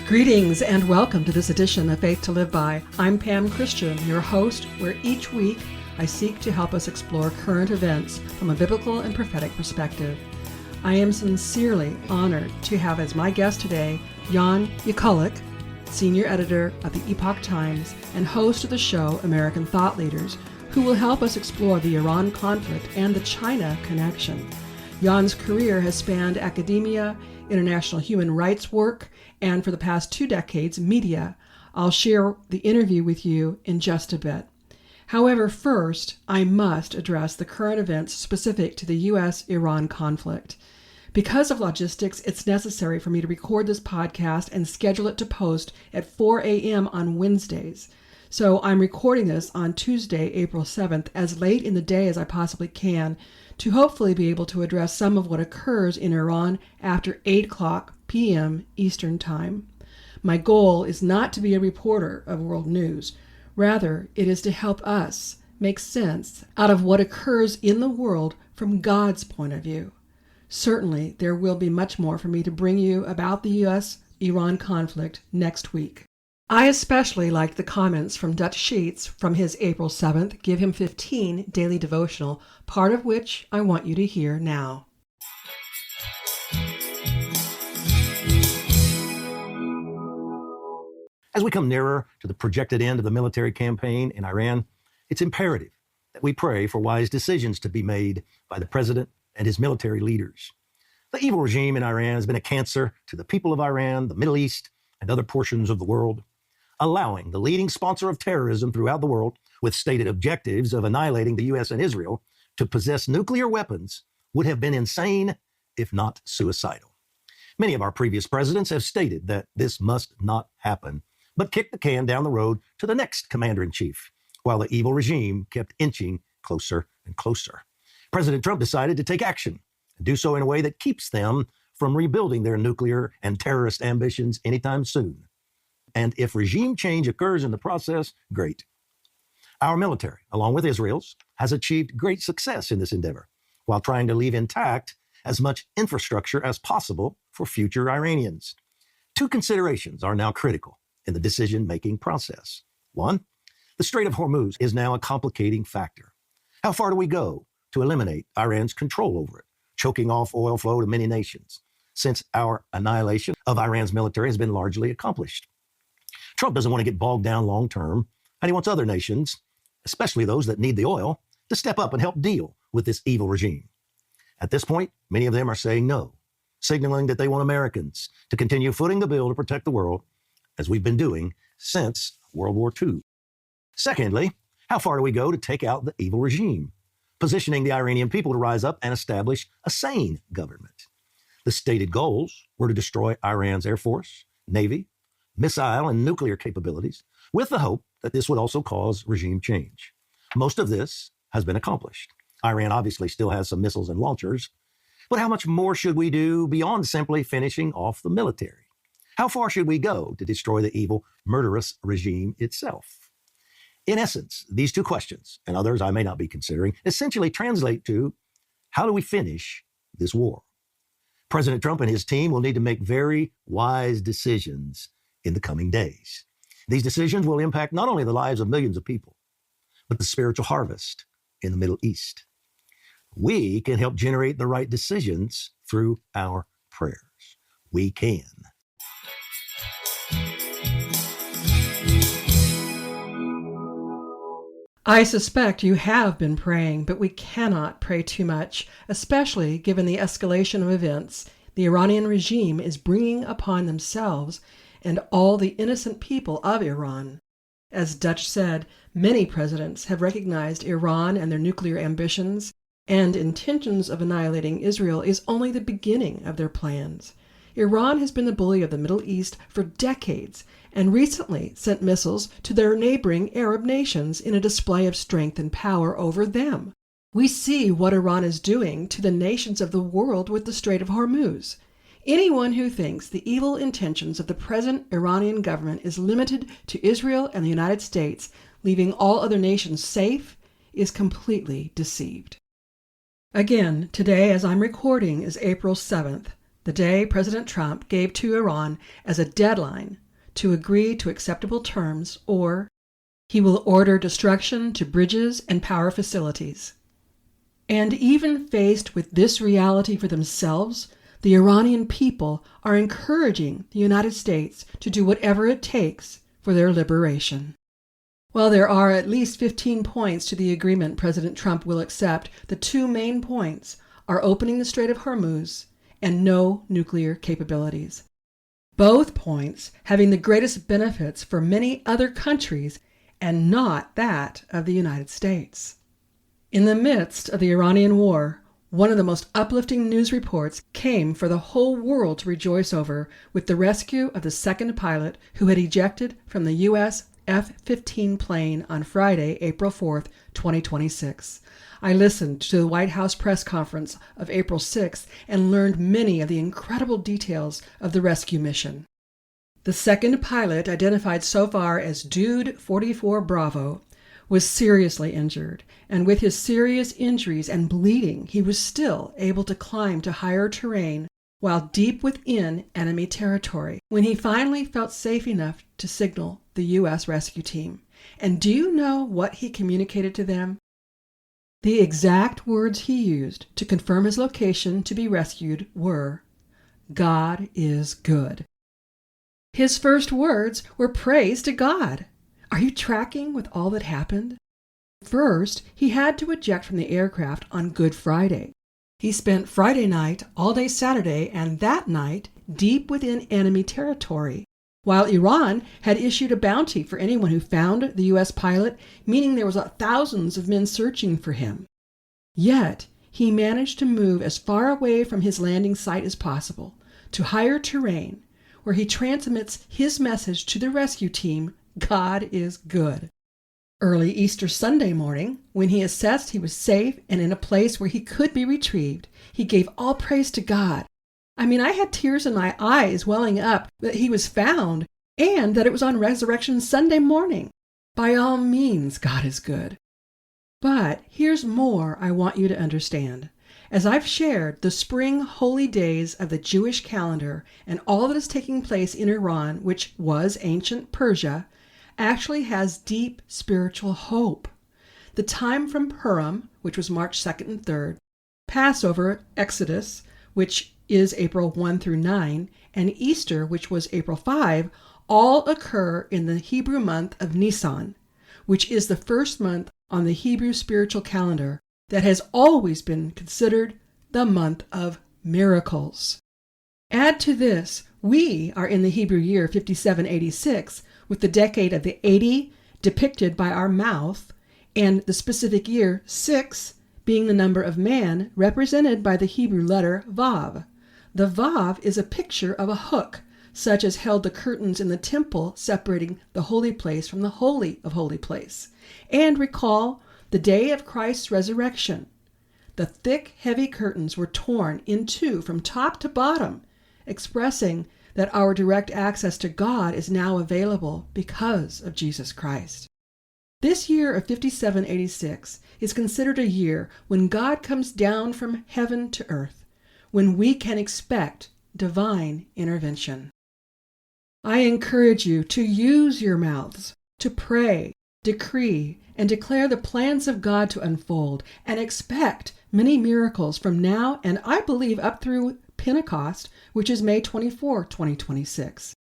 Greetings and welcome to this edition of Faith to Live By. I'm Pam Christian, your host, where each week I seek to help us explore current events from a biblical and prophetic perspective. I am sincerely honored to have as my guest today Jekielek, senior editor of the Epoch Times and host of the show American Thought Leaders, who will help us explore the Iran conflict and the China connection. Jan's career has spanned academia, international human rights work, and for the past 2 decades, media. I'll share the interview with you in just a bit. However, first, I must address the current events specific to the U.S.-Iran conflict. Because of logistics, it's necessary for me to record this podcast and schedule it to post at 4 a.m. on Wednesdays. So I'm recording this on Tuesday, April 7th, as late in the day as I possibly can, to hopefully be able to address some of what occurs in Iran after 8 o'clock p.m. Eastern Time. My goal is not to be a reporter of world news. Rather, it is to help us make sense out of what occurs in the world from God's point of view. Certainly, there will be much more for me to bring you about the U.S.-Iran conflict next week. I especially liked the comments from Dutch Sheets from his April 7th Give Him 15 daily devotional, part of which I want you to hear now. As we come nearer to the projected end of the military campaign in Iran, it's imperative that we pray for wise decisions to be made by the president and his military leaders. The evil regime in Iran has been a cancer to the people of Iran, the Middle East, and other portions of the world. Allowing the leading sponsor of terrorism throughout the world, with stated objectives of annihilating the U.S. and Israel, to possess nuclear weapons would have been insane, if not suicidal. Many of our previous presidents have stated that this must not happen, but kicked the can down the road to the next commander-in-chief, while the evil regime kept inching closer and closer. President Trump decided to take action and do so in a way that keeps them from rebuilding their nuclear and terrorist ambitions anytime soon. And if regime change occurs in the process, great. Our military, along with Israel's, has achieved great success in this endeavor, while trying to leave intact as much infrastructure as possible for future Iranians. 2 considerations are now critical in the decision-making process. 1, the Strait of Hormuz is now a complicating factor. How far do we go to eliminate Iran's control over it, choking off oil flow to many nations, since our annihilation of Iran's military has been largely accomplished? Trump doesn't want to get bogged down long-term, and he wants other nations, especially those that need the oil, to step up and help deal with this evil regime. At this point, many of them are saying no, signaling that they want Americans to continue footing the bill to protect the world, as we've been doing since World War II. Secondly, how far do we go to take out the evil regime, positioning the Iranian people to rise up and establish a sane government? The stated goals were to destroy Iran's Air Force, Navy, missile and nuclear capabilities, with the hope that this would also cause regime change. Most of this has been accomplished. Iran obviously still has some missiles and launchers, but how much more should we do beyond simply finishing off the military? How far should we go to destroy the evil, murderous regime itself? In essence, these 2 questions, and others I may not be considering, essentially translate to, how do we finish this war? President Trump and his team will need to make very wise decisions in the coming days. These decisions will impact not only the lives of millions of people, but the spiritual harvest in the Middle East. We can help generate the right decisions through our prayers. We can. I suspect you have been praying, but we cannot pray too much, especially given the escalation of events the Iranian regime is bringing upon themselves and all the innocent people of Iran. As Dutch said, many presidents have recognized Iran and their nuclear ambitions, and intentions of annihilating Israel is only the beginning of their plans. Iran has been the bully of the Middle East for decades, and recently sent missiles to their neighboring Arab nations in a display of strength and power over them. We see what Iran is doing to the nations of the world with the Strait of Hormuz. Anyone who thinks the evil intentions of the present Iranian government is limited to Israel and the United States, leaving all other nations safe, is completely deceived. Again, today as I'm recording is April 7th. the day President Trump gave to Iran as a deadline to agree to acceptable terms, or he will order destruction to bridges and power facilities. And even faced with this reality for themselves, the Iranian people are encouraging the United States to do whatever it takes for their liberation. While there are at least 15 points to the agreement President Trump will accept, the two main points are opening the Strait of Hormuz and no nuclear capabilities. Both points having the greatest benefits for many other countries and not that of the United States. In the midst of the Iranian war, one of the most uplifting news reports came for the whole world to rejoice over with the rescue of the second pilot who had ejected from the U.S. F-15 plane on Friday, April 4th, 2026. I listened to the White House press conference of April 6th and learned many of the incredible details of the rescue mission. The second pilot, identified so far as Dude 44 Bravo, was seriously injured, and with his serious injuries and bleeding, he was still able to climb to higher terrain while deep within enemy territory when he finally felt safe enough to signal the U.S. rescue team. And do you know what he communicated to them? The exact words he used to confirm his location to be rescued were, "God is good." His first words were praise to God. Are you tracking with all that happened? First, he had to eject from the aircraft on Good Friday. He spent Friday night, all day Saturday, and that night deep within enemy territory, while Iran had issued a bounty for anyone who found the U.S. pilot, meaning there was thousands of men searching for him. Yet, he managed to move as far away from his landing site as possible, to higher terrain, where he transmits his message to the rescue team, God is good. Early Easter Sunday morning, when he assessed he was safe and in a place where he could be retrieved, he gave all praise to God. I had tears in my eyes welling up that he was found and that it was on Resurrection Sunday morning. By all means, God is good. But here's more I want you to understand. As I've shared, the spring holy days of the Jewish calendar and all that is taking place in Iran, which was ancient Persia, actually has deep spiritual hope. The time from Purim, which was March 2nd and 3rd, Passover, Exodus, which is April 1 through 9, and Easter, which was April 5, all occur in the Hebrew month of Nisan, which is the first month on the Hebrew spiritual calendar that has always been considered the month of miracles. Add to this, we are in the Hebrew year 5786, with the decade of the 80 depicted by our mouth, and the specific year 6 being the number of man represented by the Hebrew letter Vav. The Vav is a picture of a hook, such as held the curtains in the temple separating the holy place from the holy of holy place. And recall the day of Christ's resurrection. The thick, heavy curtains were torn in two from top to bottom, expressing that our direct access to God is now available because of Jesus Christ. This year of 5786 is considered a year when God comes down from heaven to earth, when we can expect divine intervention. I encourage you to use your mouths to pray, decree, and declare the plans of God to unfold, and expect many miracles from now and I believe up through Pentecost, which is May 24, 2026.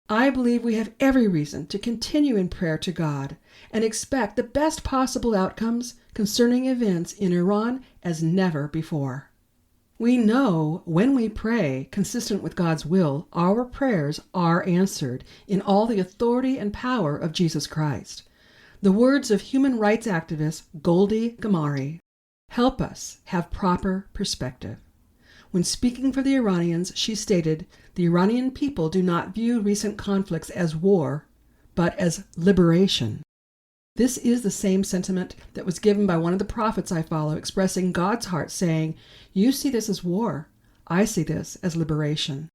I believe we have every reason to continue in prayer to God and expect the best possible outcomes concerning events in Iran as never before. We know when we pray consistent with God's will, our prayers are answered in all the authority and power of Jesus Christ. The words of human rights activist Goldie Gamari help us have proper perspective. When speaking for the Iranians, she stated, "The Iranian people do not view recent conflicts as war, but as liberation." This is the same sentiment that was given by one of the prophets I follow, expressing God's heart, saying, "You see this as war. I see this as liberation."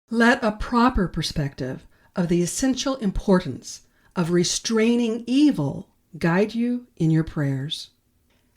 Let a proper perspective of the essential importance of restraining evil guide you in your prayers.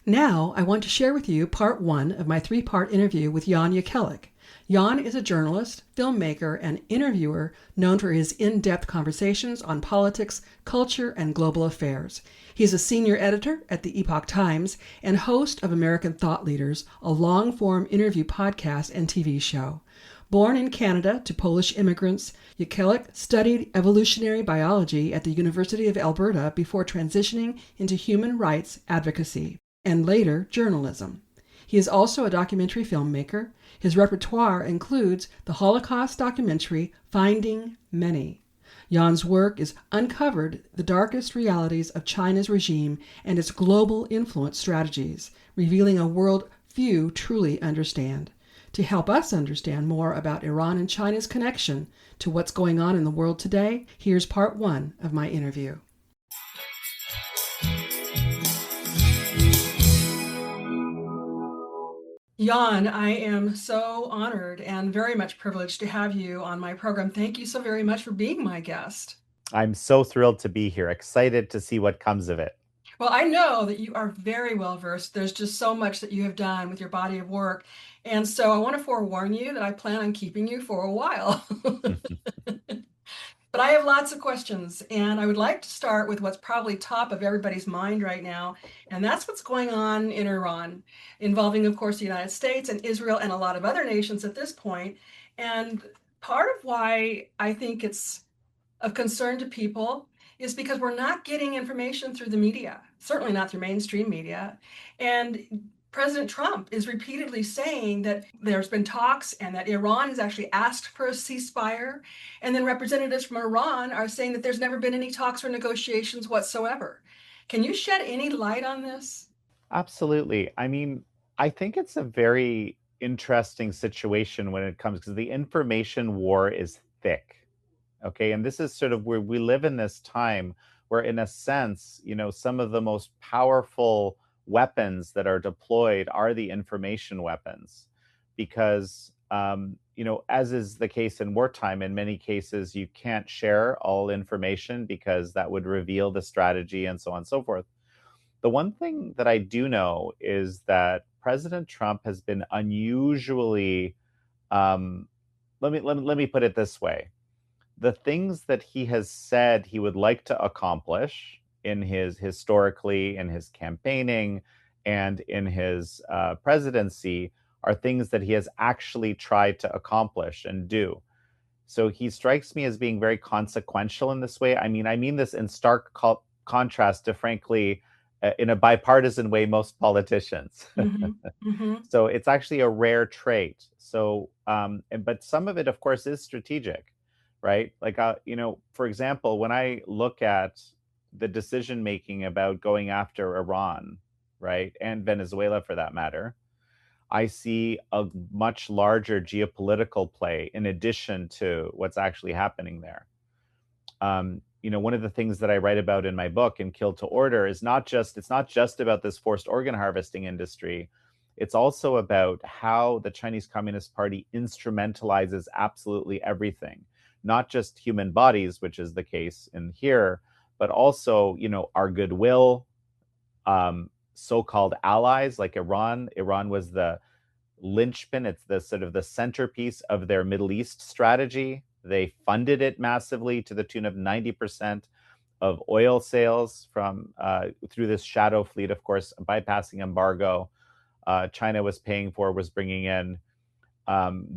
Now, I want to share with you part 1 of my 3-part interview with Jekielek. Jan is a journalist, filmmaker, and interviewer known for his in-depth conversations on politics, culture, and global affairs. He's a senior editor at the Epoch Times and host of American Thought Leaders, a long-form interview podcast and TV show. Born in Canada to Polish immigrants, Jekielek studied evolutionary biology at the University of Alberta before transitioning into human rights advocacy and later journalism. He is also a documentary filmmaker. His repertoire includes the Holocaust documentary Finding Many. Jan's work has uncovered the darkest realities of China's regime and its global influence strategies, revealing a world few truly understand. To help us understand more about Iran and China's connection to what's going on in the world today, here's part one of my interview. Jan, I am so honored and very much privileged to have you on my program. Thank you so very much for being my guest. I'm so thrilled to be here, excited to see what comes of it. Well, I know that you are very well versed. There's just so much that you have done with your body of work. And so I want to forewarn you that I plan on keeping you for a while. But I have lots of questions, and I would like to start with what's probably top of everybody's mind right now, and that's what's going on in Iran, involving, of course, the United States and Israel and a lot of other nations at this point. And part of why I think it's of concern to people is because we're not getting information through the media, certainly not through mainstream media. And President Trump is repeatedly saying that there's been talks and that Iran has actually asked for a ceasefire. And then representatives from Iran are saying that there's never been any talks or negotiations whatsoever. Can you shed any light on this? Absolutely. I mean, I think it's a very interesting situation when it comes, because the information war is thick. Okay. And this is sort of where we live in this time where, in a sense, some of the most powerful weapons that are deployed are the information weapons, because as is the case in wartime, in many cases you can't share all information because that would reveal the strategy and so on and so forth. The one thing that I do know is that President Trump has been unusually, let me put it this way: the things that he has said he would like to accomplish in his campaigning and in his presidency are things that he has actually tried to accomplish and do. So he strikes me as being very consequential in this way. I mean this in stark contrast to, frankly, in a bipartisan way, most politicians. So it's actually a rare trait. So, but some of it, of course, is strategic, right? Like, for example, when I look at the decision making about going after Iran, right, and Venezuela for that matter, I see a much larger geopolitical play in addition to what's actually happening there. One of the things that I write about in my book, In Kill to Order, is it's not just about this forced organ harvesting industry. It's also about how the Chinese Communist Party instrumentalizes absolutely everything, not just human bodies, which is the case in here, but also, our goodwill, so-called allies like Iran. Iran was the linchpin. It's the sort of the centerpiece of their Middle East strategy. They funded it massively to the tune of 90% of oil sales from through this shadow fleet, of course, bypassing embargo. China was paying for, was bringing in.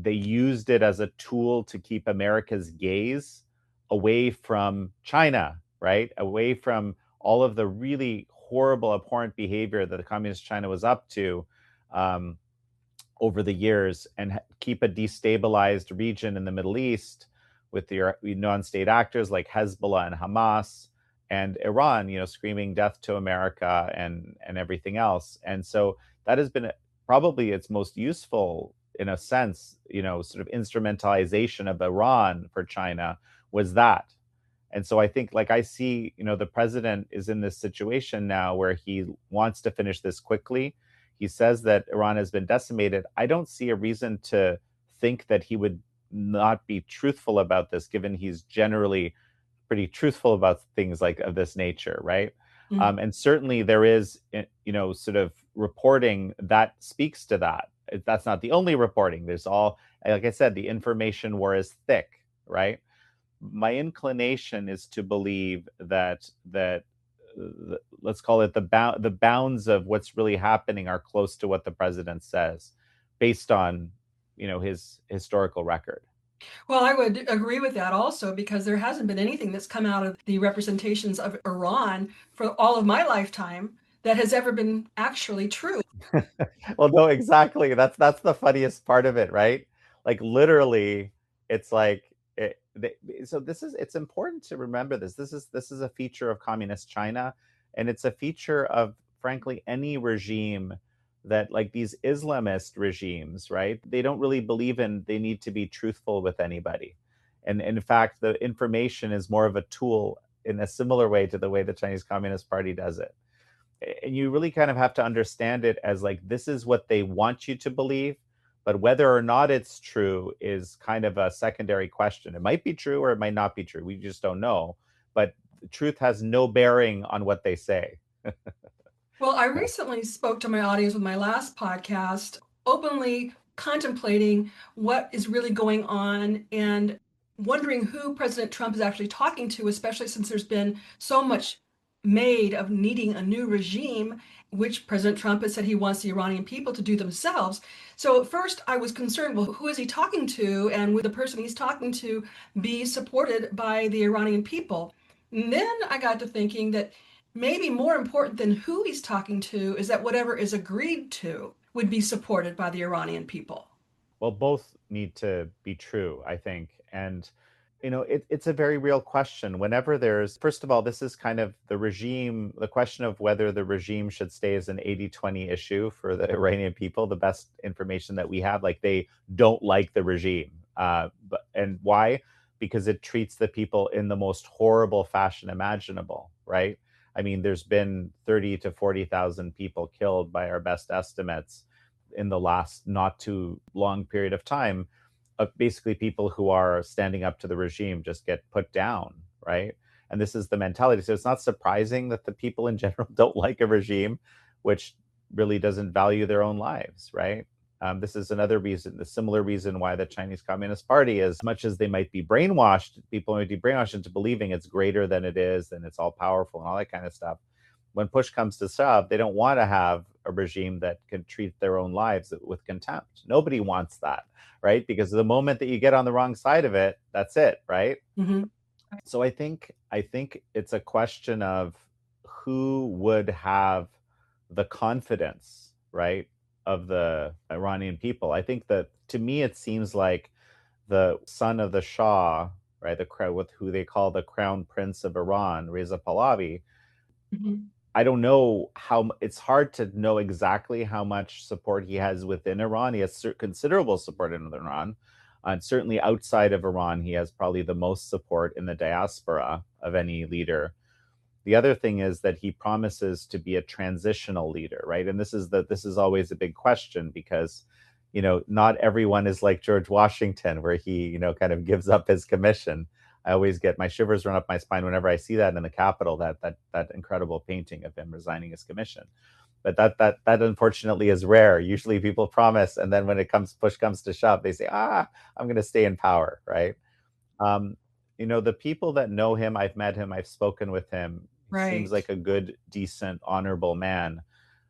They used it as a tool to keep America's gaze away from China, right? Away from all of the really horrible, abhorrent behavior that the communist China was up to over the years, and keep a destabilized region in the Middle East with the non-state actors like Hezbollah and Hamas, and Iran, screaming death to America and everything else. And so that has been probably its most useful, in a sense, sort of instrumentalization of Iran for China was that. And so I think, like, I see, the president is in this situation now where he wants to finish this quickly. He says that Iran has been decimated. I don't see a reason to think that he would not be truthful about this, given he's generally pretty truthful about things like of this nature, right? And certainly there is, sort of reporting that speaks to that. That's not the only reporting. There's all like I said, the information war is thick, right? My inclination is to believe that let's call it the bounds of what's really happening are close to what the president says, based on his historical record. Well, I would agree with that also because there hasn't been anything that's come out of the representations of Iran for all of my lifetime that has ever been actually true. Well, no, exactly. That's the funniest part of it, right? Like literally, it's like so it's important to remember this. This is a feature of communist China, and it's a feature of frankly any regime that like these Islamist regimes, right? They don't really believe in they need to be truthful with anybody. And in fact, the information is more of a tool in a similar way to the way the Chinese Communist Party does it. And you really kind of have to understand it as like this is what they want you to believe, but whether or not it's true is kind of a secondary question. It might be true or it might not be true, we just don't know, but the truth has no bearing on what they say. Well, I recently spoke to my audience with my last podcast, openly contemplating what is really going on and wondering who President Trump is actually talking to, especially since there's been so much made of needing a new regime, which President Trump has said he wants the Iranian people to do themselves. So at first I was concerned, well, who is he talking to? And would the person he's talking to be supported by the Iranian people? And then I got to thinking that maybe more important than who he's talking to is that whatever is agreed to would be supported by the Iranian people. Well, both need to be true, I think. And it's a very real question. Whenever there's, first of all, this is kind of the regime, the question of whether the regime should stay as an 80-20 issue for the Iranian people. The best information that we have, like they don't like the regime. And why? Because it treats the people in the most horrible fashion imaginable, right? I mean, there's been 30 to 40,000 people killed by our best estimates in the last not too long period of time, of basically people who are standing up to the regime just get put down, right? And this is the mentality. So it's not surprising that the people in general don't like a regime which really doesn't value their own lives, right? This is another reason, the similar reason why the Chinese Communist Party, as much as they might be brainwashed, people might be brainwashed into believing it's greater than it is and it's all powerful and all that kind of stuff. When push comes to shove, they don't want to have a regime that can treat their own lives with contempt. Nobody wants that, right? Because the moment that you get on the wrong side of it, that's it, right? Mm-hmm. So I think it's a question of who would have the confidence, right, of the Iranian people. I think that to me it seems like the son of the Shah, right, the crown with who they call the Crown Prince of Iran, Reza Pahlavi. Mm-hmm. I don't know how it's hard to know exactly how much support he has within Iran. He has considerable support in Iran. And certainly outside of Iran, he has probably the most support in the diaspora of any leader. The other thing is that he promises to be a transitional leader, right? And this is always a big question because not everyone is like George Washington, where he kind of gives up his commission. I always get my shivers run up my spine whenever I see that in the Capitol, that incredible painting of him resigning his commission. But that unfortunately is rare. Usually people promise, and then when push comes to shove, they say, I'm going to stay in power, right? Um, the people that know him, I've met him, I've spoken with him. He seems Right. like a good, decent, honorable man.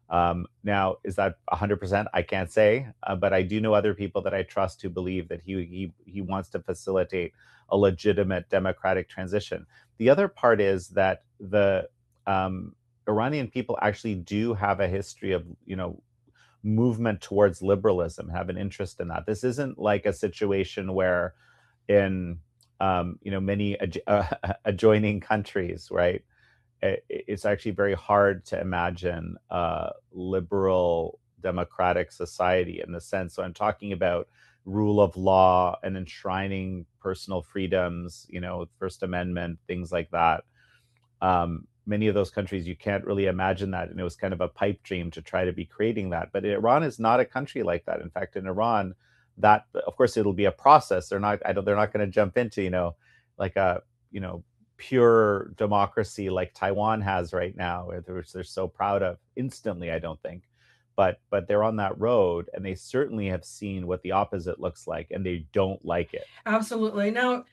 Now, is that 100%? I can't say, but I do know other people that I trust who believe that he wants to facilitate a legitimate democratic transition. The other part is that the Iranian people actually do have a history of movement towards liberalism, have an interest in that. This isn't like a situation where in many adjoining countries, right? It's actually very hard to imagine a liberal democratic society in the sense. So I'm talking about rule of law and enshrining personal freedoms, First Amendment, things like that. Many of those countries, you can't really imagine that. And it was kind of a pipe dream to try to be creating that. But Iran is not a country like that. In fact, in Iran, that, of course, it'll be a process. They're not going to jump into, like a, pure democracy like Taiwan has right now, which they're so proud of instantly, I don't think. but they're on that road, and they certainly have seen what the opposite looks like, and they don't like it. Absolutely. Now,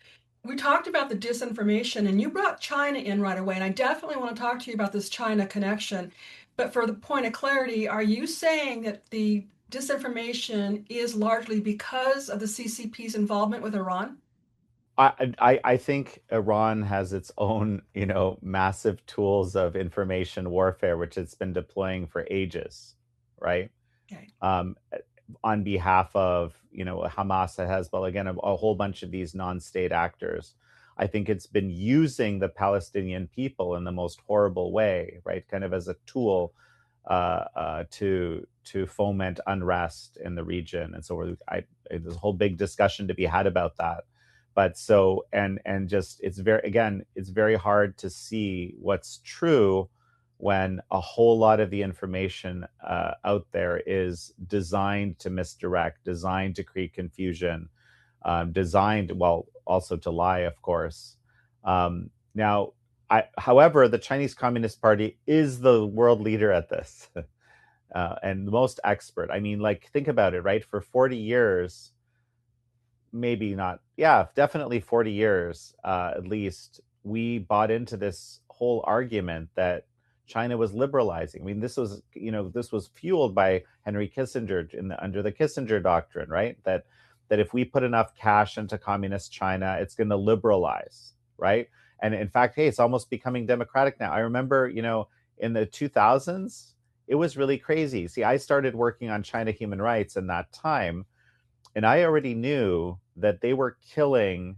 we talked about the disinformation, and you brought China in right away, and I definitely want to talk to you about this China connection. But for the point of clarity, are you saying that the disinformation is largely because of the CCP's involvement with Iran? I think Iran has its own, massive tools of information warfare, which it's been deploying for ages, right? Okay. Um, on behalf of, Hamas, Hezbollah, again, a whole bunch of these non-state actors. I think it's been using the Palestinian people in the most horrible way, right? Kind of as a tool to foment unrest in the region. And so there's a whole big discussion to be had about that. But so and just it's very hard to see what's true when a whole lot of the information out there is designed to misdirect, designed to create confusion, designed, well, also to lie, of course. Now, however, the Chinese Communist Party is the world leader at this and the most expert. I mean, like, think about it, right? For 40 years, maybe not, yeah, definitely 40 years at least, we bought into this whole argument that China was liberalizing. I mean, this was fueled by Henry Kissinger under the Kissinger doctrine, right? That if we put enough cash into communist China, it's going to liberalize, right? And in fact, hey, it's almost becoming democratic now. I remember, in the 2000s, it was really crazy. See, I started working on China human rights in that time, and I already knew that they were killing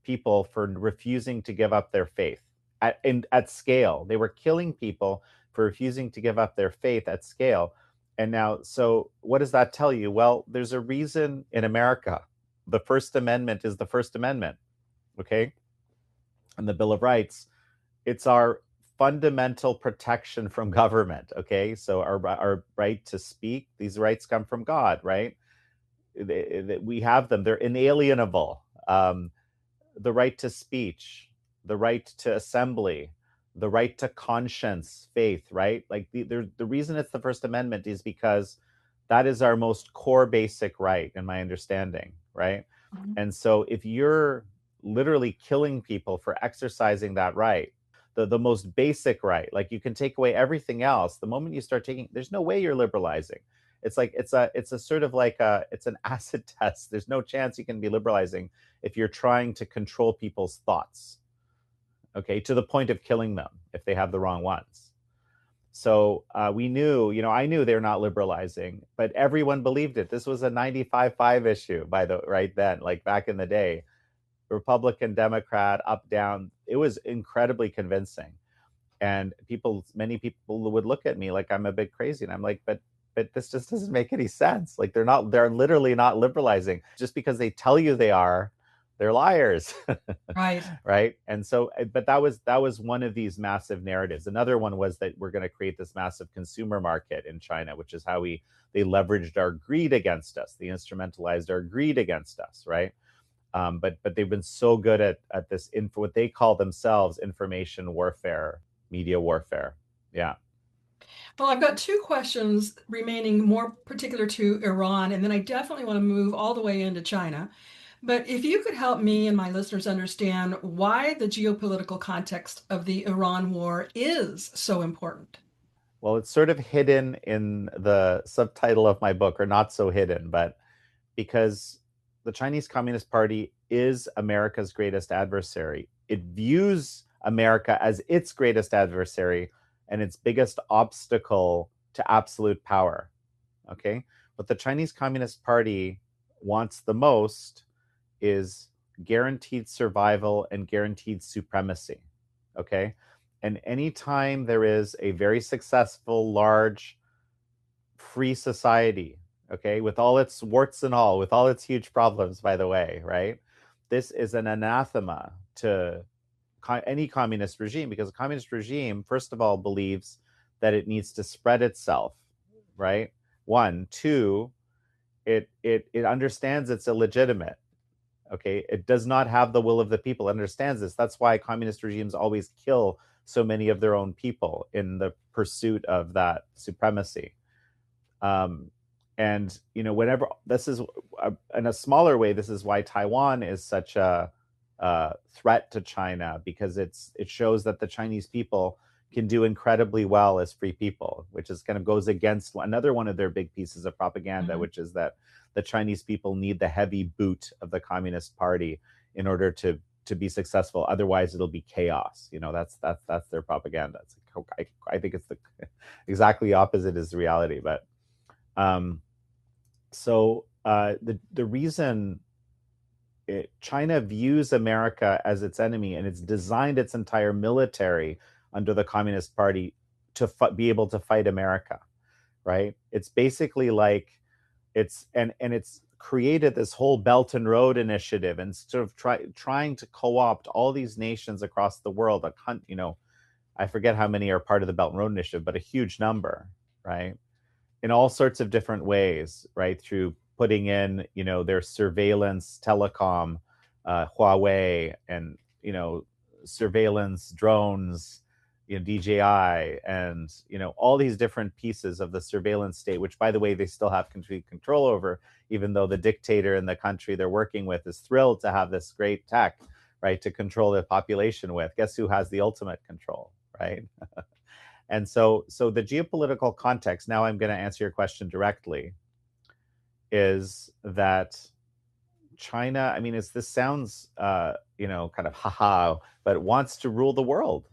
people for refusing to give up their faith at scale. They were killing people for refusing to give up their faith at scale. And now, so what does that tell you? Well, there's a reason in America the First Amendment is the First Amendment, okay? And the Bill of Rights, it's our fundamental protection from government, okay? So our right to speak, these rights come from God, right? We have them, they're inalienable. The right to speech, the right to assembly, the right to conscience, faith, right? Like the reason it's the First Amendment is because that is our most core basic right, in my understanding, right? Mhm. And so if you're literally killing people for exercising that right, the most basic right, like you can take away everything else. The moment you start taking, there's no way you're liberalizing. It's like it's a sort of like it's an acid test. There's no chance you can be liberalizing if you're trying to control people's thoughts, okay, to the point of killing them if they have the wrong ones. So we knew, I knew they're not liberalizing, but everyone believed it. This was a 95-5 issue right then, like back in the day, Republican, Democrat, up, down. It was incredibly convincing. And many people would look at me like I'm a bit crazy. And I'm like, but this just doesn't make any sense. Like they're literally not liberalizing. Just because they tell you they are, they're liars. Right. Right. And so, but that was one of these massive narratives. Another one was that we're going to create this massive consumer market in China, which is how they leveraged our greed against us. They instrumentalized our greed against us. Right. But they've been so good at this what they call themselves information warfare, media warfare. Yeah. Well, I've got two questions remaining more particular to Iran, and then I definitely want to move all the way into China. But if you could help me and my listeners understand why the geopolitical context of the Iran war is so important. Well, it's sort of hidden in the subtitle of my book, or not so hidden, but because the Chinese Communist Party is America's greatest adversary. It views America as its greatest adversary and its biggest obstacle to absolute power. Okay? What the Chinese Communist Party wants the most is guaranteed survival and guaranteed supremacy. Okay? And anytime there is a very successful, large, free society, okay, with all its warts and all, with all its huge problems, by the way, right? This is an anathema to any communist regime, because a communist regime, first of all, believes that it needs to spread itself, right? One, two, it understands it's illegitimate. Okay, it does not have the will of the people. It understands this. That's why communist regimes always kill so many of their own people in the pursuit of that supremacy. Um, and whenever this is in a smaller way, this is why Taiwan is such a threat to China, because it shows that the Chinese people can do incredibly well as free people, which is kind of goes against another one of their big pieces of propaganda, which is that the Chinese people need the heavy boot of the Communist Party in order to be successful. Otherwise, it'll be chaos. That's their propaganda. It's like, I think it's the exactly opposite is the reality. But um, the reason China views America as its enemy, and it's designed its entire military under the Communist Party to be able to fight America, right? It's basically like it's created this whole Belt and Road initiative and sort of trying to co-opt all these nations across the world. I forget how many are part of the Belt and Road initiative, but a huge number, right? In all sorts of different ways, right? Through putting in, their surveillance telecom, Huawei, and surveillance drones, DJI, and all these different pieces of the surveillance state, which, by the way, they still have complete control over, even though the dictator in the country they're working with is thrilled to have this great tech, right, to control the population with. Guess who has the ultimate control, right? And so the geopolitical context, now I'm going to answer your question directly, is that China, I mean, this sounds, kind of haha, but it wants to rule the world.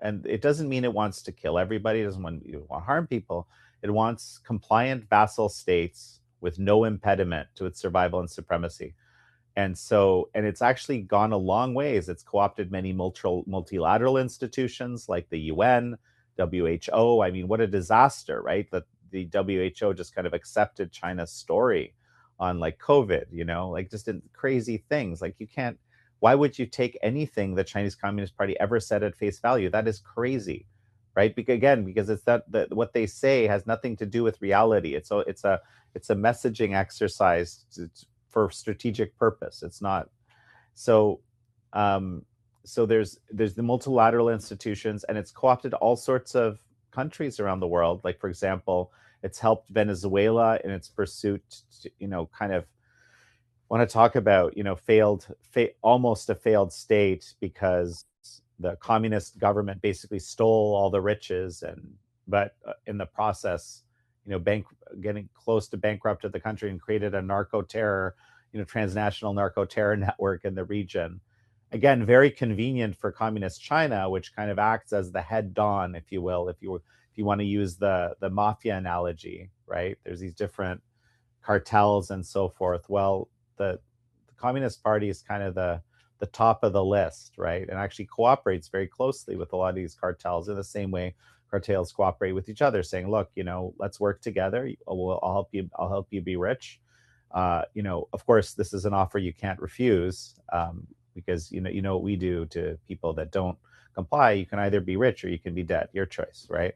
And it doesn't mean it wants to kill everybody. It doesn't want to harm people. It wants compliant vassal states with no impediment to its survival and supremacy. And it's actually gone a long ways. It's co-opted many multilateral institutions like the UN, WHO. I mean, what a disaster, right? That the WHO just kind of accepted China's story on like COVID, like just in crazy things. Like, you can't, why would you take anything the Chinese Communist Party ever said at face value? That is crazy, right? Because it's that what they say has nothing to do with reality. It's a messaging exercise for strategic purpose. It's not so. So there's the multilateral institutions, and it's co-opted all sorts of countries around the world. Like, for example, it's helped Venezuela in its pursuit to, kind of want to talk about, almost a failed state, because the communist government basically stole all the riches, but in the process, getting close to bankrupted the country and created a narco terror, transnational narco terror network in the region. Again, very convenient for communist China, which kind of acts as the head don, if you will, if you want to use the mafia analogy, right? There's these different cartels and so forth. Well, the Communist Party is kind of the top of the list, right? And actually cooperates very closely with a lot of these cartels in the same way cartels cooperate with each other, saying, "Look, let's work together. I'll help you. I'll help you be rich." Of course, this is an offer you can't refuse, because what we do to people that don't comply. You can either be rich or you can be dead. Your choice, right?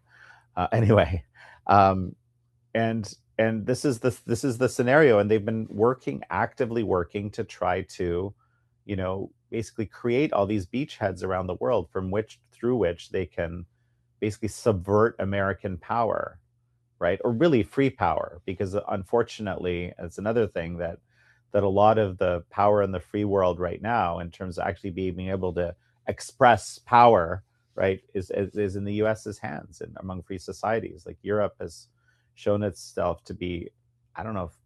Anyway, um, and this is the scenario, and they've been actively working to try to, basically create all these beachheads around the world through which they can basically subvert American power, right? Or really free power, because unfortunately, it's another thing that a lot of the power in the free world right now, in terms of actually being able to express power, right, is in the US's hands and among free societies. Like, Europe has shown itself to be, I don't know if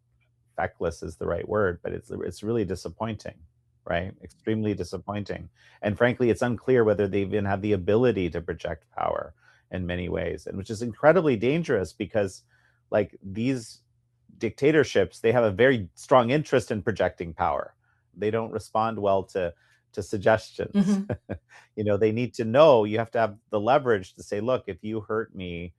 feckless is the right word, but it's really disappointing, right? Extremely disappointing. And frankly, it's unclear whether they even have the ability to project power in many ways, and which is incredibly dangerous, because like these dictatorships, they have a very strong interest in projecting power. They don't respond well to suggestions. They need to know, you have to have the leverage to say, look, if you hurt me,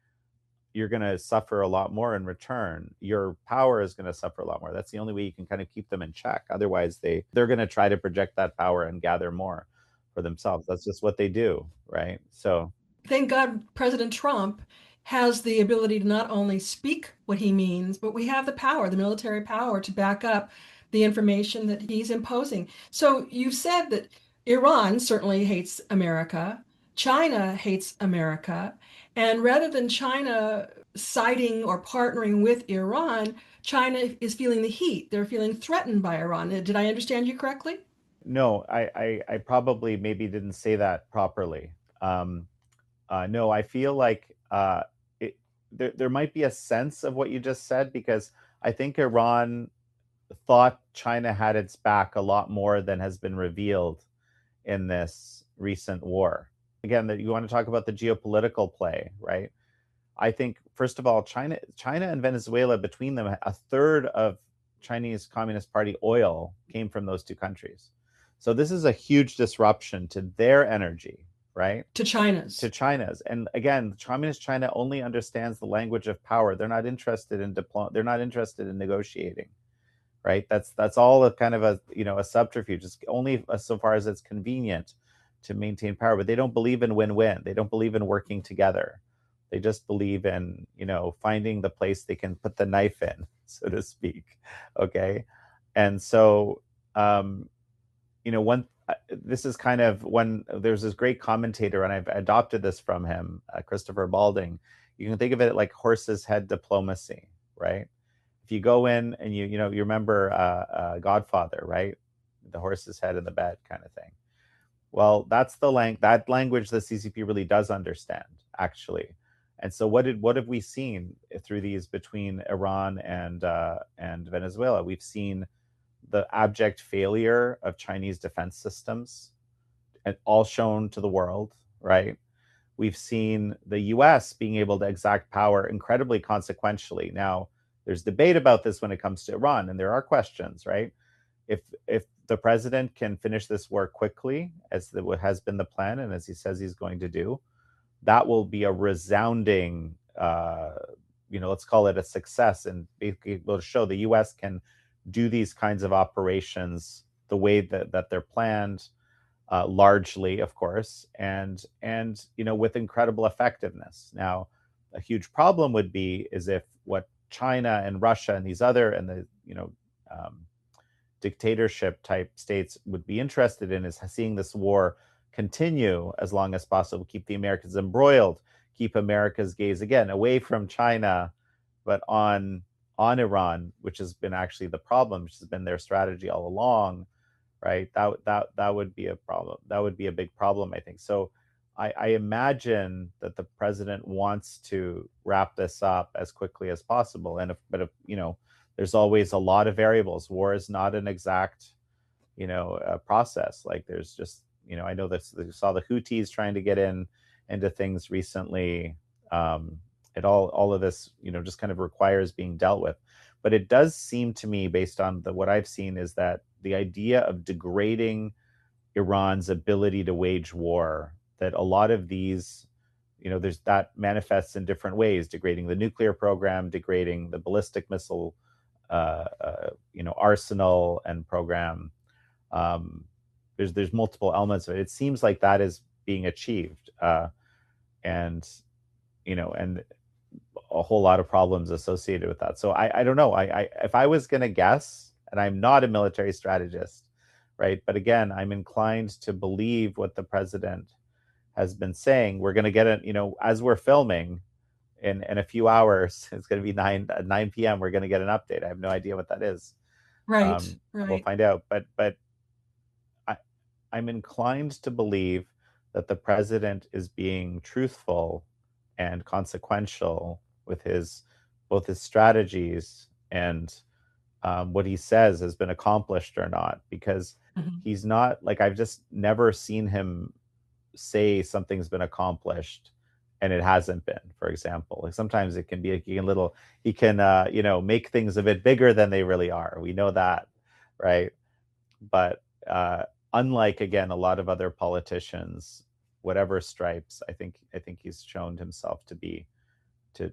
you're going to suffer a lot more in return. Your power is going to suffer a lot more. That's the only way you can kind of keep them in check. Otherwise, they're going to try to project that power and gather more for themselves. That's just what they do, right? So Thank God President Trump has the ability to not only speak what he means, but we have the power, the military power, to back up the information that he's imposing. So you said that Iran certainly hates America, China hates America, and rather than China siding or partnering with Iran, China is feeling the heat. They're feeling threatened by Iran. Did I understand you correctly? No, I probably maybe didn't say that properly. Um, no, I feel like there might be a sense of what you just said, because I think Iran thought China had its back a lot more than has been revealed in this recent war. Again, that you want to talk about the geopolitical play, right? I think first of all, China and Venezuela, between them, a third of Chinese Communist Party oil came from those two countries. So this is a huge disruption to their energy, right? To China's. To China's. And again, Communist China only understands the language of power. They're not interested in they're not interested in negotiating, right? That's all a kind of a subterfuge. It's only so far as it's convenient to maintain power, but they don't believe in win-win. They don't believe in working together. They just believe in, finding the place they can put the knife in, so to speak. Okay. And so, one, this is kind of when there's this great commentator, and I've adopted this from him, Christopher Balding. You can think of it like horse's head diplomacy, right? If you go in and you remember Godfather, right? The horse's head in the bed kind of thing. Well, that's that language the CCP really does understand, actually. And so what have we seen through these between Iran and Venezuela? We've seen the abject failure of Chinese defense systems, and all shown to the world, right? We've seen the US being able to exact power incredibly consequentially. Now, there's debate about this when it comes to Iran, and there are questions, right? If the president can finish this war quickly, as has been the plan, and as he says he's going to do, that will be a resounding, let's call it a success, and basically will show the U.S. can do these kinds of operations the way that they're planned, largely, of course, and with incredible effectiveness. Now, a huge problem would be is if what China and Russia and these other and the dictatorship type states would be interested in is seeing this war continue as long as possible, keep the Americans embroiled, keep America's gaze again away from China, but on Iran, which has been actually the problem, which has been their strategy all along, right? That would be a problem. That would be a big problem, I think. So I imagine that the president wants to wrap this up as quickly as possible. But if there's always a lot of variables. War is not an exact, process. Like there's just, I know that you saw the Houthis trying to get into things recently. All of this, just kind of requires being dealt with. But it does seem to me, based on what I've seen, is that the idea of degrading Iran's ability to wage war, that a lot of these, there's that manifests in different ways, degrading the nuclear program, degrading the ballistic missile arsenal and program. There's multiple elements of it. It seems like that is being achieved, and a whole lot of problems associated with that. So I don't know. I if I was going to guess, and I'm not a military strategist, right? But again, I'm inclined to believe what the president has been saying. We're going to get it, as we're filming, in a few hours, it's going to be 9 p.m. We're going to get an update. I have no idea what that is. Right. We'll find out. But I'm inclined to believe that the president is being truthful and consequential with both his strategies and what he says has been accomplished or not, because he's not, like, I've just never seen him say something's been accomplished and it hasn't been. For example, like sometimes it can be he can make things a bit bigger than they really are. We know that, right? But unlike, again, a lot of other politicians, whatever stripes, I think he's shown himself to be to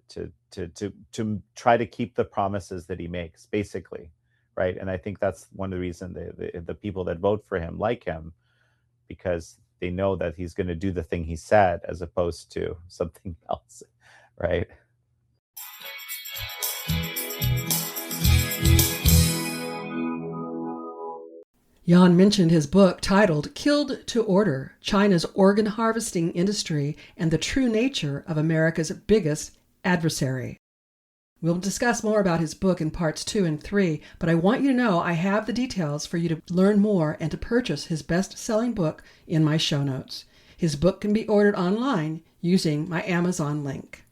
try to keep the promises that he makes, basically, right? And I think that's one of the reasons the people that vote for him like him, because they know that he's going to do the thing he said as opposed to something else, right? Jan mentioned his book titled Killed to Order, China's Organ Harvesting Industry and the True Nature of America's Biggest adversary. We'll discuss more about his book in parts 2 and 3, but I want you to know I have the details for you to learn more and to purchase his best-selling book in my show notes. His book can be ordered online using my Amazon link.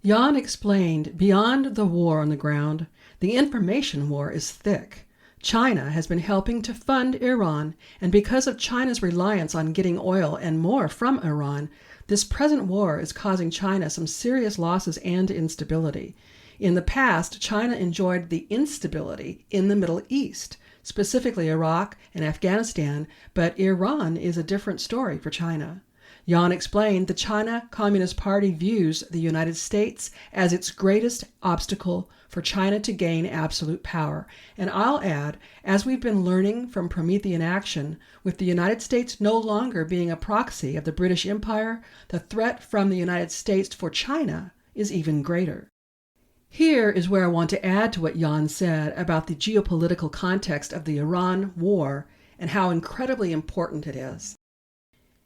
Jan explained, beyond the war on the ground, the information war is thick. China has been helping to fund Iran, and because of China's reliance on getting oil and more from Iran, this present war is causing China some serious losses and instability. In the past, China enjoyed the instability in the Middle East, specifically Iraq and Afghanistan, but Iran is a different story for China. Jan explained the China Communist Party views the United States as its greatest obstacle for China to gain absolute power. And I'll add, as we've been learning from Promethean action, with the United States no longer being a proxy of the British Empire, the threat from the United States for China is even greater. Here is where I want to add to what Jan said about the geopolitical context of the Iran war and how incredibly important it is.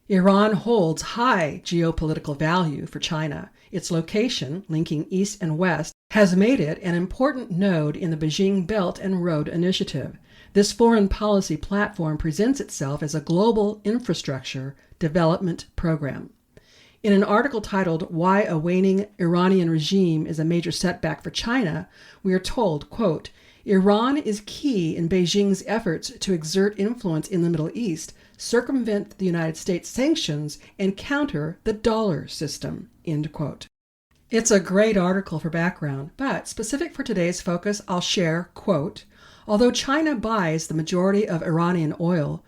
Iran holds high geopolitical value for China. Its location, linking east and west, has made it an important node in the Beijing Belt and Road Initiative. This foreign policy platform presents itself as a global infrastructure development program. In an article titled "Why a Waning Iranian Regime is a Major Setback for China," we are told, quote, "Iran is key in Beijing's efforts to exert influence in the Middle East, circumvent the United States sanctions, and counter the dollar system," end quote. It's a great article for background, but specific for today's focus, I'll share, quote, "Although China buys the majority of Iranian oil,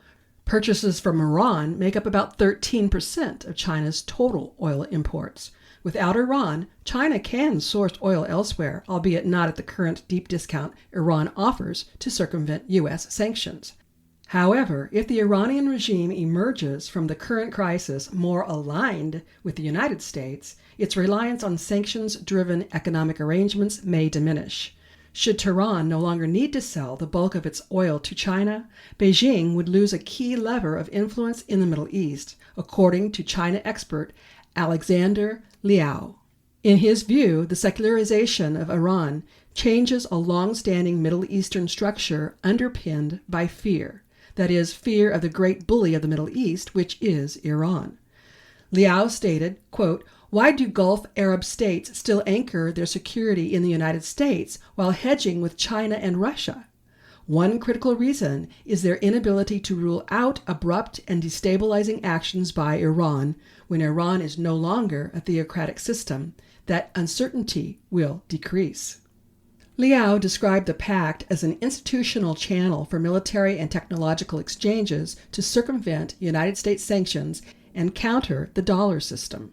purchases from Iran make up about 13% of China's total oil imports. Without Iran, China can source oil elsewhere, albeit not at the current deep discount Iran offers to circumvent U.S. sanctions. However, if the Iranian regime emerges from the current crisis more aligned with the United States, its reliance on sanctions-driven economic arrangements may diminish. Should Tehran no longer need to sell the bulk of its oil to China, Beijing would lose a key lever of influence in the Middle East, according to China expert Alexander Liao. In his view, the secularization of Iran changes a long-standing Middle Eastern structure underpinned by fear. That is, fear of the great bully of the Middle East, which is Iran. Liao stated, quote, "Why do Gulf Arab states still anchor their security in the United States while hedging with China and Russia? One critical reason is their inability to rule out abrupt and destabilizing actions by Iran when Iran is no longer a theocratic system. That uncertainty will decrease." Liao described the pact as an institutional channel for military and technological exchanges to circumvent United States sanctions and counter the dollar system.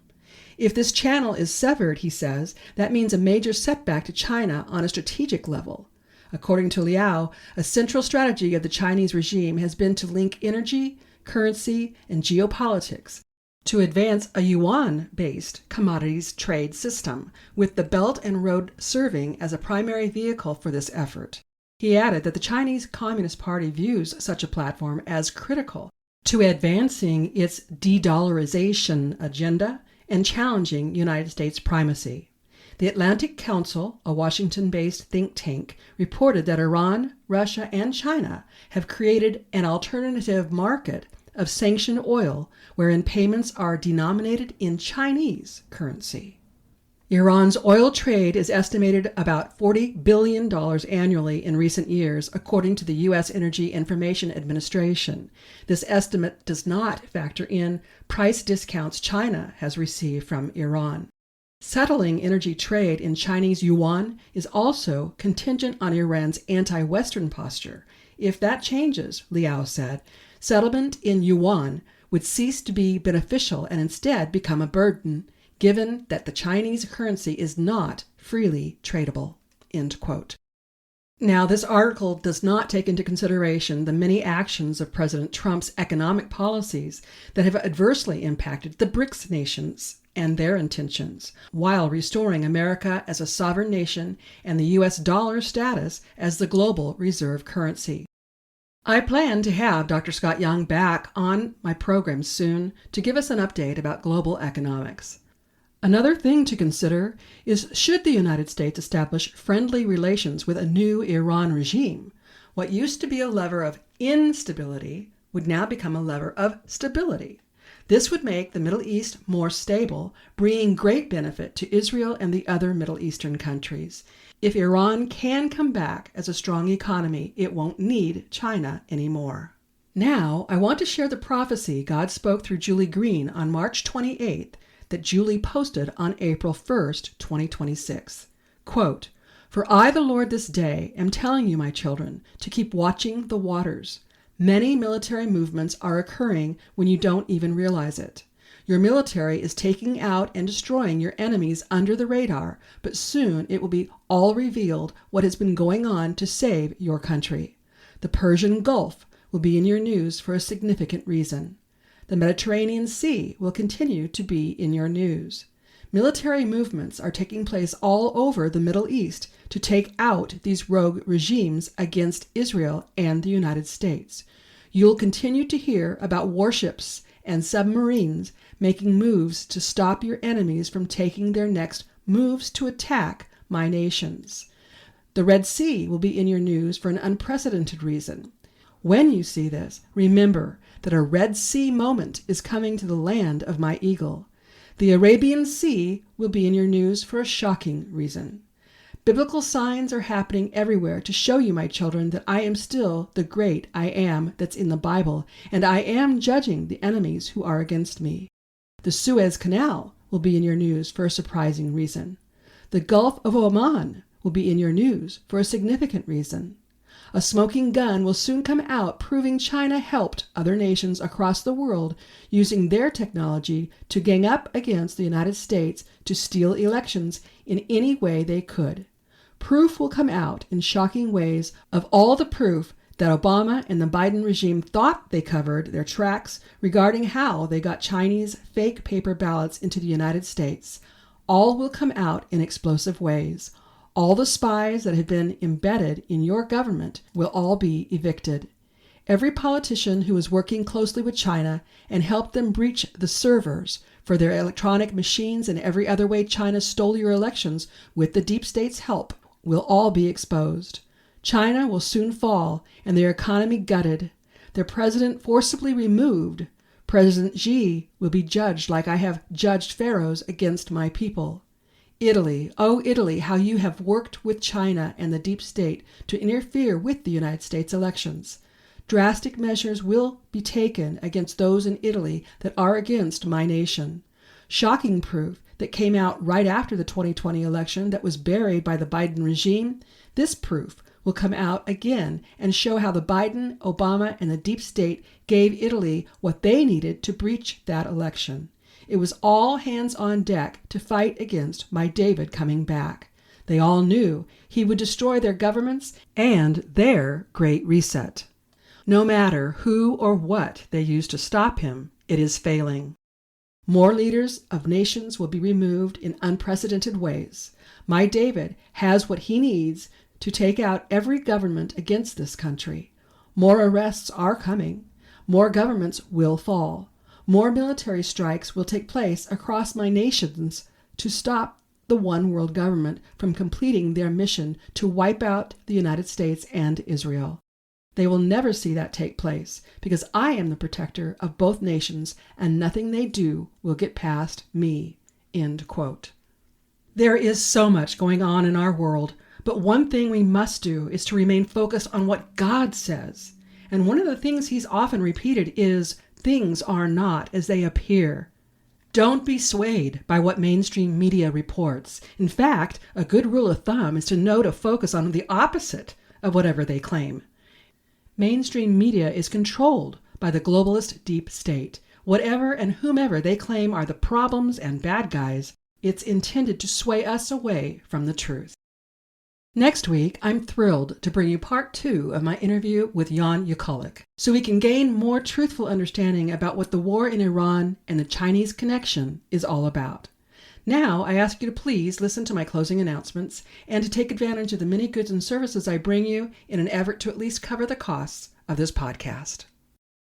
If this channel is severed, he says, that means a major setback to China on a strategic level. According to Liao, a central strategy of the Chinese regime has been to link energy, currency, and geopolitics to advance a yuan-based commodities trade system, with the Belt and Road serving as a primary vehicle for this effort. He added that the Chinese Communist Party views such a platform as critical to advancing its de-dollarization agenda and challenging United States primacy. The Atlantic Council, a Washington-based think tank, reported that Iran, Russia, and China have created an alternative market of sanctioned oil wherein payments are denominated in Chinese currency. Iran's oil trade is estimated about $40 billion annually in recent years, according to the U.S. Energy Information Administration. This estimate does not factor in price discounts China has received from Iran. Settling energy trade in Chinese yuan is also contingent on Iran's anti-Western posture. If that changes, Liao said, settlement in yuan would cease to be beneficial and instead become a burden, given that the Chinese currency is not freely tradable, end quote. Now, this article does not take into consideration the many actions of President Trump's economic policies that have adversely impacted the BRICS nations and their intentions, while restoring America as a sovereign nation and the U.S. dollar status as the global reserve currency. I plan to have Dr. Scott Young back on my program soon to give us an update about global economics. Another thing to consider is, should the United States establish friendly relations with a new Iran regime, what used to be a lever of instability would now become a lever of stability. This would make the Middle East more stable, bringing great benefit to Israel and the other Middle Eastern countries. If Iran can come back as a strong economy, it won't need China anymore. Now, I want to share the prophecy God spoke through Julie Green on March 28th that Julie posted on April 1st, 2026. Quote, "For I, the Lord, this day am telling you, my children, to keep watching the waters. Many military movements are occurring when you don't even realize it. Your military is taking out and destroying your enemies under the radar, but soon it will be all revealed what has been going on to save your country. The Persian Gulf will be in your news for a significant reason. The Mediterranean Sea will continue to be in your news. Military movements are taking place all over the Middle East to take out these rogue regimes against Israel and the United States. You'll continue to hear about warships and submarines making moves to stop your enemies from taking their next moves to attack my nations. The Red Sea will be in your news for an unprecedented reason. When you see this, remember that a Red Sea moment is coming to the land of my eagle. The Arabian Sea will be in your news for a shocking reason. Biblical signs are happening everywhere to show you, my children, that I am still the great I am that's in the Bible, and I am judging the enemies who are against me. The Suez Canal will be in your news for a surprising reason. The Gulf of Oman will be in your news for a significant reason. A smoking gun will soon come out proving China helped other nations across the world using their technology to gang up against the United States to steal elections in any way they could. Proof will come out in shocking ways of all the proof that Obama and the Biden regime thought they covered their tracks regarding how they got Chinese fake paper ballots into the United States. All will come out in explosive ways. All the spies that have been embedded in your government will all be evicted. Every politician who is working closely with China and helped them breach the servers for their electronic machines and every other way China stole your elections with the deep state's help will all be exposed. China will soon fall and their economy gutted, their president forcibly removed. President Xi will be judged like I have judged pharaohs against my people. Italy, oh Italy, how you have worked with China and the deep state to interfere with the United States elections. Drastic measures will be taken against those in Italy that are against my nation. Shocking proof that came out right after the 2020 election that was buried by the Biden regime. This proof will come out again and show how the Biden, Obama, and the deep state gave Italy what they needed to breach that election. It was all hands on deck to fight against my David coming back. They all knew he would destroy their governments and their great reset. No matter who or what they use to stop him, it is failing. More leaders of nations will be removed in unprecedented ways. My David has what he needs to take out every government against this country. More arrests are coming. More governments will fall. More military strikes will take place across my nations to stop the one world government from completing their mission to wipe out the United States and Israel. They will never see that take place because I am the protector of both nations and nothing they do will get past me." End quote. There is so much going on in our world, but one thing we must do is to remain focused on what God says. And one of the things he's often repeated is, things are not as they appear. Don't be swayed by what mainstream media reports. In fact, a good rule of thumb is to know to focus on the opposite of whatever they claim. Mainstream media is controlled by the globalist deep state. Whatever and whomever they claim are the problems and bad guys, it's intended to sway us away from the truth. Next week, I'm thrilled to bring you part 2 of my interview with Jekielek, so we can gain more truthful understanding about what the war in Iran and the Chinese connection is all about. Now, I ask you to please listen to my closing announcements and to take advantage of the many goods and services I bring you in an effort to at least cover the costs of this podcast.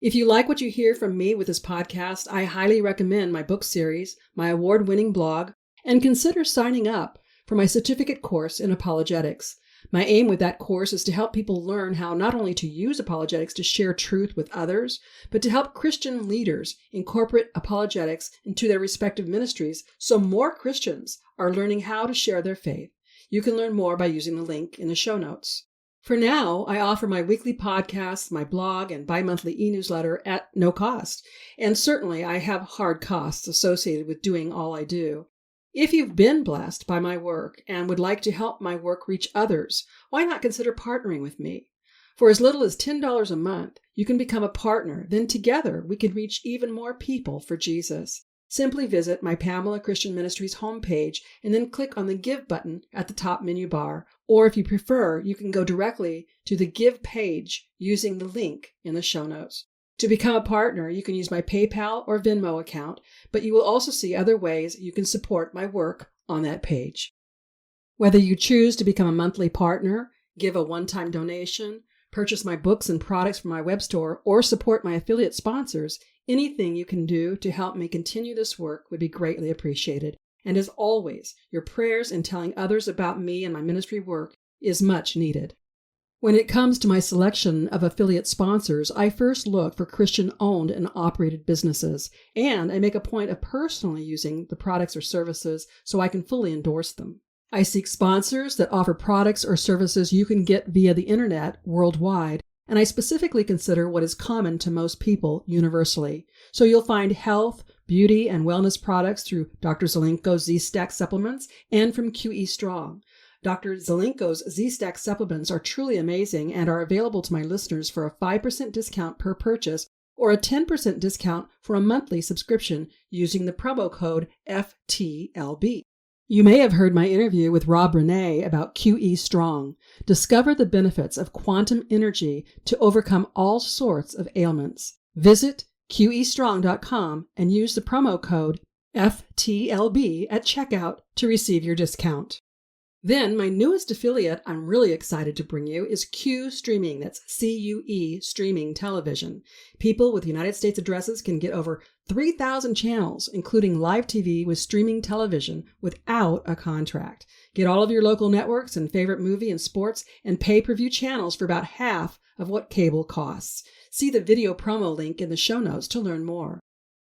If you like what you hear from me with this podcast, I highly recommend my book series, my award-winning blog, And consider signing up for my certificate course in apologetics. My aim with that course is to help people learn how not only to use apologetics to share truth with others, but to help Christian leaders incorporate apologetics into their respective ministries so more Christians are learning how to share their faith. You can learn more by using the link in the show notes. For now, I offer my weekly podcasts, my blog, and bi-monthly e-newsletter at no cost. And certainly I have hard costs associated with doing all I do. If you've been blessed by my work and would like to help my work reach others, why not consider partnering with me? For as little as $10 a month, you can become a partner. Then together we can reach even more people for Jesus. Simply visit my Pamela Christian Ministries homepage and then click on the Give button at the top menu bar. Or if you prefer, you can go directly to the Give page using the link in the show notes. To become a partner, you can use my PayPal or Venmo account, but you will also see other ways you can support my work on that page. Whether you choose to become a monthly partner, give a one-time donation, purchase my books and products from my web store, or support my affiliate sponsors, anything you can do to help me continue this work would be greatly appreciated. And as always, your prayers and telling others about me and my ministry work is much needed. When it comes to my selection of affiliate sponsors, I first look for Christian-owned and operated businesses, and I make a point of personally using the products or services so I can fully endorse them. I seek sponsors that offer products or services you can get via the internet worldwide, and I specifically consider what is common to most people universally. So you'll find health, beauty, and wellness products through Dr. Zelenko's Z-Stack supplements and from QE Strong. Dr. Zelenko's Z-Stack supplements are truly amazing and are available to my listeners for a 5% discount per purchase or a 10% discount for a monthly subscription using the promo code FTLB. You may have heard my interview with Rob Renee about QE Strong. Discover the benefits of quantum energy to overcome all sorts of ailments. Visit QEstrong.com and use the promo code FTLB at checkout to receive your discount. Then my newest affiliate I'm really excited to bring you is Q Streaming. That's CUE Streaming Television. People with United States addresses can get over 3,000 channels, including live TV with streaming television without a contract. Get all of your local networks and favorite movie and sports and pay-per-view channels for about half of what cable costs. See the video promo link in the show notes to learn more.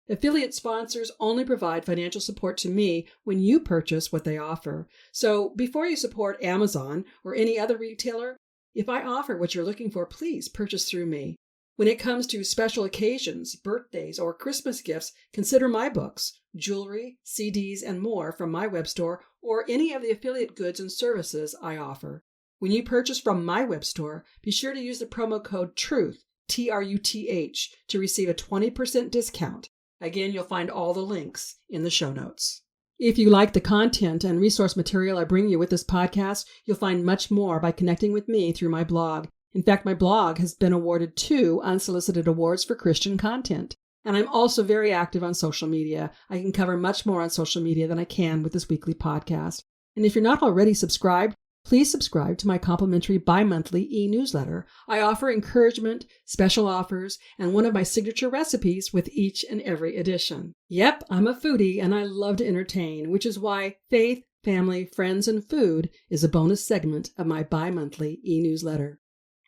Affiliate sponsors only provide financial support to me when you purchase what they offer. So before you support Amazon or any other retailer, if I offer what you're looking for, please purchase through me. When it comes to special occasions, birthdays, or Christmas gifts, consider my books, jewelry, CDs, and more from my web store or any of the affiliate goods and services I offer. When you purchase from my web store, be sure to use the promo code TRUTH, TRUTH, to receive a 20% discount. Again, you'll find all the links in the show notes. If you like the content and resource material I bring you with this podcast, you'll find much more by connecting with me through my blog. In fact, my blog has been awarded 2 unsolicited awards for Christian content. And I'm also very active on social media. I can cover much more on social media than I can with this weekly podcast. And if you're not already subscribed, please subscribe to my complimentary bi-monthly e-newsletter. I offer encouragement, special offers, and one of my signature recipes with each and every edition. Yep, I'm a foodie and I love to entertain, which is why Faith, Family, Friends, and Food is a bonus segment of my bi-monthly e-newsletter.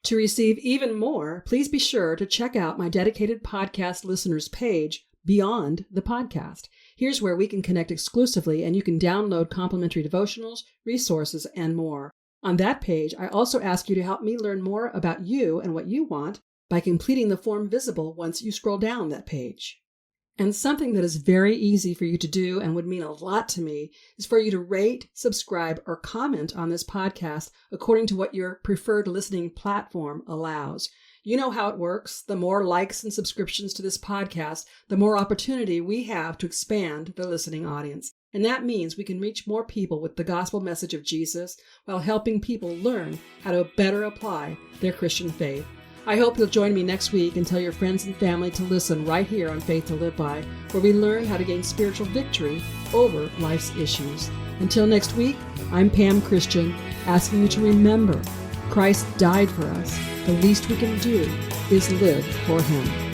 To receive even more, please be sure to check out my dedicated podcast listeners page, Beyond the Podcast. Here's where we can connect exclusively and you can download complimentary devotionals, resources, and more. On that page, I also ask you to help me learn more about you and what you want by completing the form visible once you scroll down that page. And something that is very easy for you to do and would mean a lot to me is for you to rate, subscribe, or comment on this podcast according to what your preferred listening platform allows. You know how it works. The more likes and subscriptions to this podcast, the more opportunity we have to expand the listening audience. And that means we can reach more people with the gospel message of Jesus while helping people learn how to better apply their Christian faith. I hope you'll join me next week and tell your friends and family to listen right here on Faith to Live By, where we learn how to gain spiritual victory over life's issues. Until next week, I'm Pam Christian, asking you to remember Christ died for us. The least we can do is live for Him.